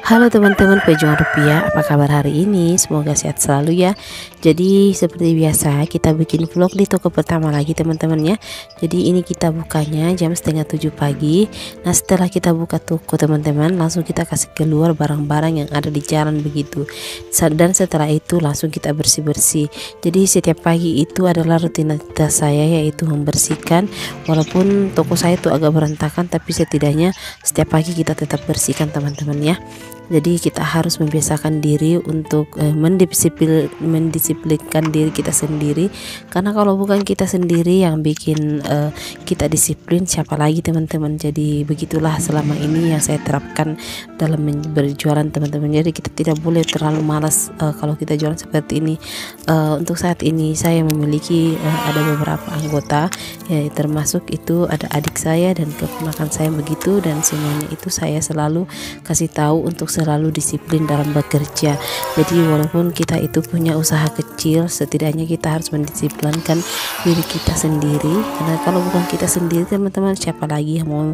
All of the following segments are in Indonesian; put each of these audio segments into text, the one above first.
Halo teman-teman pejuang rupiah, apa kabar hari ini? Semoga sehat selalu ya. Jadi seperti biasa kita bikin vlog di toko pertama lagi teman-teman ya. Jadi ini kita bukanya jam setengah 7 pagi. Nah setelah kita buka toko teman-teman, langsung kita kasih keluar barang-barang yang ada di jalan begitu. Dan setelah itu langsung kita bersih-bersih. Jadi setiap pagi itu adalah rutinitas saya, yaitu membersihkan. Walaupun toko saya itu agak berantakan, tapi setidaknya setiap pagi kita tetap bersihkan teman-teman ya. Jadi kita harus membiasakan diri untuk mendisiplinkan diri kita sendiri, karena kalau bukan kita sendiri yang bikin kita disiplin, siapa lagi teman-teman. Jadi begitulah selama ini yang saya terapkan dalam berjualan teman-teman. Jadi kita tidak boleh terlalu malas kalau kita jualan seperti ini. Untuk saat ini saya memiliki ada beberapa anggota ya, termasuk itu ada adik saya dan keponakan saya begitu, dan semuanya itu saya selalu kasih tahu untuk selalu disiplin dalam bekerja. Jadi walaupun kita itu punya usaha kecil, setidaknya kita harus mendisiplinkan diri kita sendiri, karena kalau bukan kita sendiri teman-teman, siapa lagi yang mau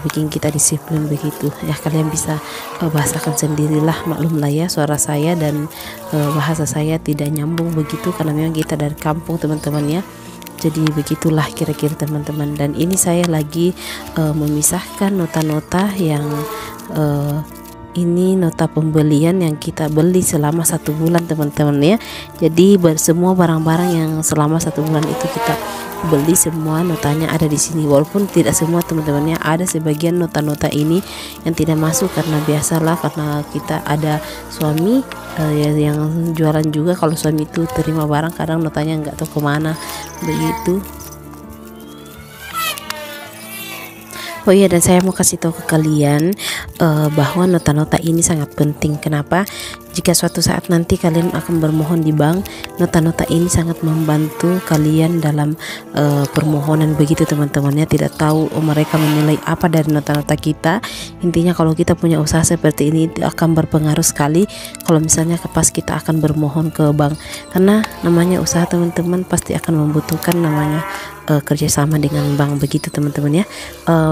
bikin kita disiplin begitu ya. Kalian bisa bahasakan sendirilah, maklumlah ya suara saya dan bahasa saya tidak nyambung begitu, karena memang kita dari kampung teman-teman ya. Jadi begitulah kira-kira teman-teman. Dan ini saya lagi memisahkan nota-nota yang ini nota pembelian yang kita beli selama 1 bulan teman-teman ya. Jadi semua barang-barang yang selama 1 bulan itu kita beli, semua notanya ada di sini. Walaupun tidak semua teman-temannya, ada sebagian nota-nota ini yang tidak masuk, karena biasalah karena kita ada suami yang jualan juga. Kalau suami itu terima barang kadang notanya nggak tahu kemana begitu. Oh iya, dan saya mau kasih tahu ke kalian bahwa nota-nota ini sangat penting. Kenapa? Jika suatu saat nanti kalian akan bermohon di bank, nota-nota ini sangat membantu kalian dalam permohonan begitu teman-temannya. Tidak tahu mereka menilai apa dari nota-nota kita. Intinya kalau kita punya usaha seperti ini akan berpengaruh sekali kalau misalnya pas kita akan bermohon ke bank, karena namanya usaha teman-teman pasti akan membutuhkan namanya kerjasama dengan bank begitu teman-teman ya.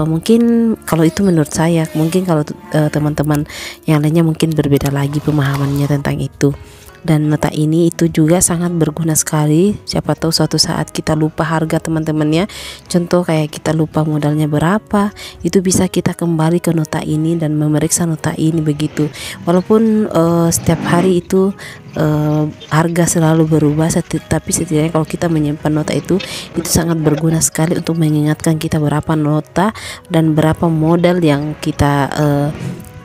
Mungkin kalau itu menurut saya, mungkin kalau teman-teman yang lainnya mungkin berbeda lagi pemahamannya tentang itu. Dan nota ini itu juga sangat berguna sekali. Siapa tahu suatu saat kita lupa harga teman-teman ya. Contoh kayak kita lupa modalnya berapa, itu bisa kita kembali ke nota ini dan memeriksa nota ini begitu. Walaupun setiap hari itu harga selalu berubah, tapi setidaknya kalau kita menyimpan nota itu sangat berguna sekali untuk mengingatkan kita berapa nota dan berapa modal yang kita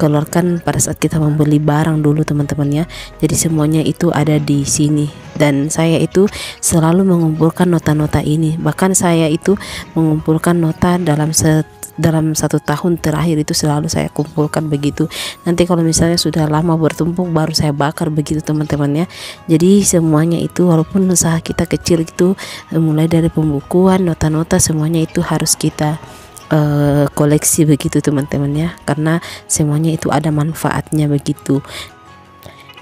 keluarkan pada saat kita membeli barang dulu teman-teman ya. Jadi semuanya itu ada di sini, dan saya itu selalu mengumpulkan nota-nota ini. Bahkan saya itu mengumpulkan nota dalam 1 tahun terakhir itu selalu saya kumpulkan begitu. Nanti kalau misalnya sudah lama bertumpuk baru saya bakar begitu teman-teman ya. Jadi semuanya itu walaupun usaha kita kecil itu, mulai dari pembukuan, nota-nota, semuanya itu harus kita koleksi begitu teman-teman ya, karena semuanya itu ada manfaatnya begitu.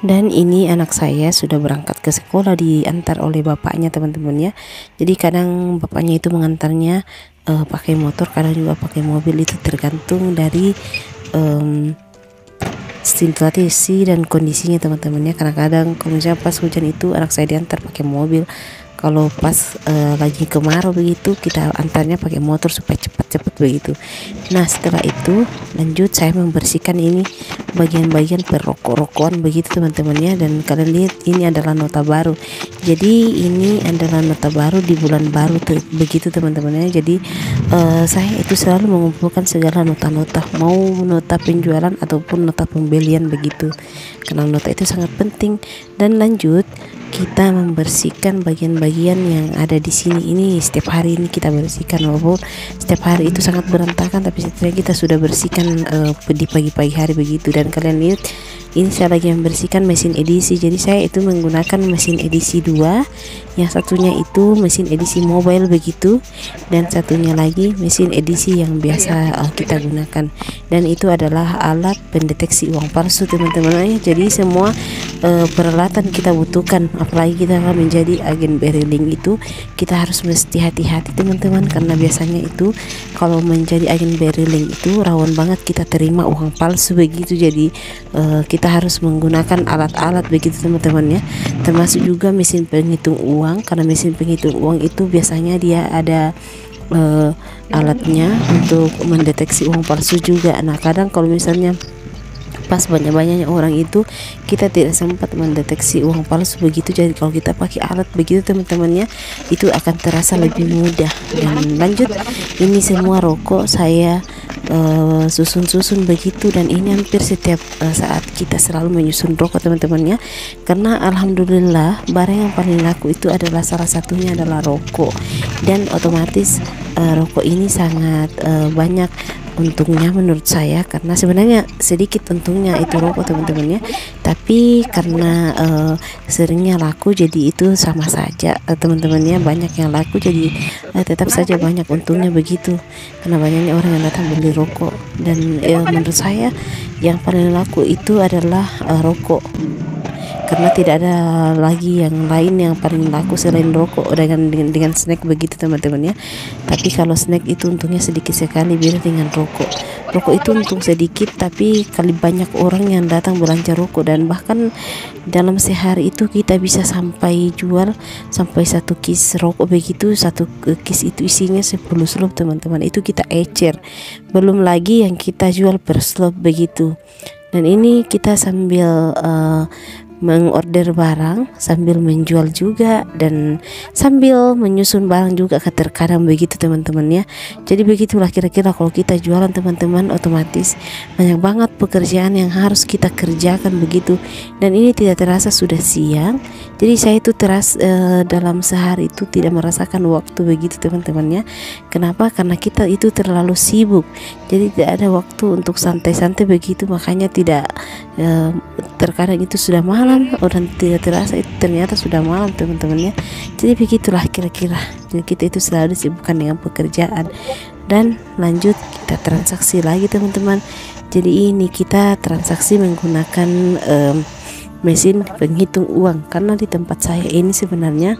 Dan ini anak saya sudah berangkat ke sekolah, diantar oleh bapaknya teman-teman ya. Jadi kadang bapaknya itu mengantarnya pakai motor, kadang juga pakai mobil, itu tergantung dari situasi dan kondisinya teman-teman ya. Kadang-kadang kalau misalnya pas hujan itu anak saya diantar pakai mobil, kalau pas lagi kemarau begitu kita antarnya pakai motor supaya cepat-cepat begitu. Nah setelah itu lanjut saya membersihkan ini bagian-bagian perokok-rokokan begitu teman-teman ya. Dan kalian lihat ini adalah nota baru, jadi ini adalah nota baru di bulan baru begitu teman-teman ya. Jadi saya itu selalu mengumpulkan segala nota-nota, mau nota penjualan ataupun nota pembelian begitu, karena nota itu sangat penting. Dan lanjut kita membersihkan bagian-bagian yang ada di sini. Ini setiap hari ini kita bersihkan, walaupun setiap hari itu sangat berantakan, tapi setidaknya kita sudah bersihkan di pagi-pagi hari begitu. Dan kalian lihat ini saya lagi membersihkan mesin edisi. Jadi saya itu menggunakan mesin edisi 2, yang satunya itu mesin edisi mobile begitu, dan satunya lagi mesin edisi yang biasa kita gunakan, dan itu adalah alat pendeteksi uang palsu teman-teman. Jadi semua peralatan kita butuhkan, apalagi kita akan menjadi agen berlink itu kita harus mesti hati-hati teman-teman, karena biasanya itu kalau menjadi agen berlink itu rawan banget kita terima uang palsu begitu. Jadi kita harus menggunakan alat-alat begitu teman-teman ya, termasuk juga mesin penghitung uang, karena mesin penghitung uang itu biasanya dia ada alatnya untuk mendeteksi uang palsu juga. Nah kadang kalau misalnya pas banyak-banyaknya orang itu kita tidak sempat mendeteksi uang palsu begitu, jadi kalau kita pakai alat begitu teman-temannya itu akan terasa lebih mudah. Dan lanjut, ini semua rokok saya susun-susun begitu, dan ini hampir setiap saat kita selalu menyusun rokok teman-temannya, karena alhamdulillah barang yang paling laku itu adalah salah satunya adalah rokok, dan otomatis rokok ini sangat banyak untungnya menurut saya, karena sebenarnya sedikit untungnya itu rokok teman-teman ya, tapi karena seringnya laku jadi itu sama saja teman-teman ya, banyak yang laku jadi tetap saja banyak untungnya begitu, karena banyaknya orang yang datang beli rokok. Dan menurut saya yang paling laku itu adalah rokok, karena tidak ada lagi yang lain yang paling laku selain rokok dengan snack begitu teman-teman ya. Tapi kalau snack itu untungnya sedikit sekali, beda dengan rokok. Rokok itu untung sedikit, tapi kali banyak orang yang datang belanja rokok, dan bahkan dalam sehari itu kita bisa sampai jual sampai 1 kis rokok begitu. 1 kis itu isinya 10 slop teman-teman, itu kita ecer, belum lagi yang kita jual per slop begitu. Dan ini kita sambil mengorder barang sambil menjual juga, dan sambil menyusun barang juga terkadang begitu teman-teman ya. Jadi begitulah kira-kira kalau kita jualan teman-teman, otomatis banyak banget pekerjaan yang harus kita kerjakan begitu, dan ini tidak terasa sudah siang. Jadi saya itu dalam sehari itu tidak merasakan waktu begitu teman-teman ya. Kenapa? Karena kita itu terlalu sibuk, jadi tidak ada waktu untuk santai-santai begitu, makanya tidak terkadang itu sudah malam, dan tidak terasa itu ternyata sudah malam teman-teman ya. Jadi begitulah kira-kira, jadi kita itu selalu disibukkan dengan pekerjaan. Dan lanjut, kita transaksi lagi teman-teman. Jadi ini kita transaksi menggunakan mesin penghitung uang, karena di tempat saya ini sebenarnya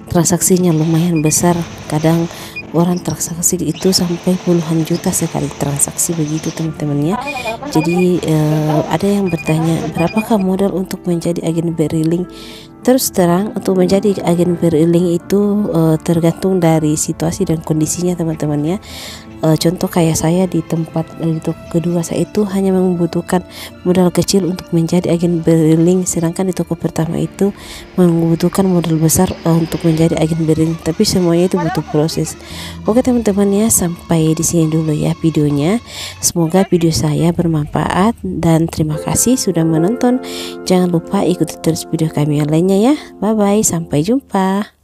transaksinya lumayan besar, kadang orang transaksi itu sampai puluhan juta sekali transaksi begitu teman-teman ya. Jadi ada yang bertanya, berapakah modal untuk menjadi agen berlink? Terus terang, untuk menjadi agen berlink itu tergantung dari situasi dan kondisinya teman-teman ya. Contoh kayak saya di tempat di toko kedua saya itu hanya membutuhkan modal kecil untuk menjadi agen berlink, sedangkan di toko pertama itu membutuhkan modal besar untuk menjadi agen berlink, tapi semuanya itu butuh proses. Oke teman-teman ya, sampai di sini dulu ya videonya. Semoga video saya bermanfaat, dan terima kasih sudah menonton. Jangan lupa ikuti terus video kami yang lainnya ya. Bye bye, sampai jumpa.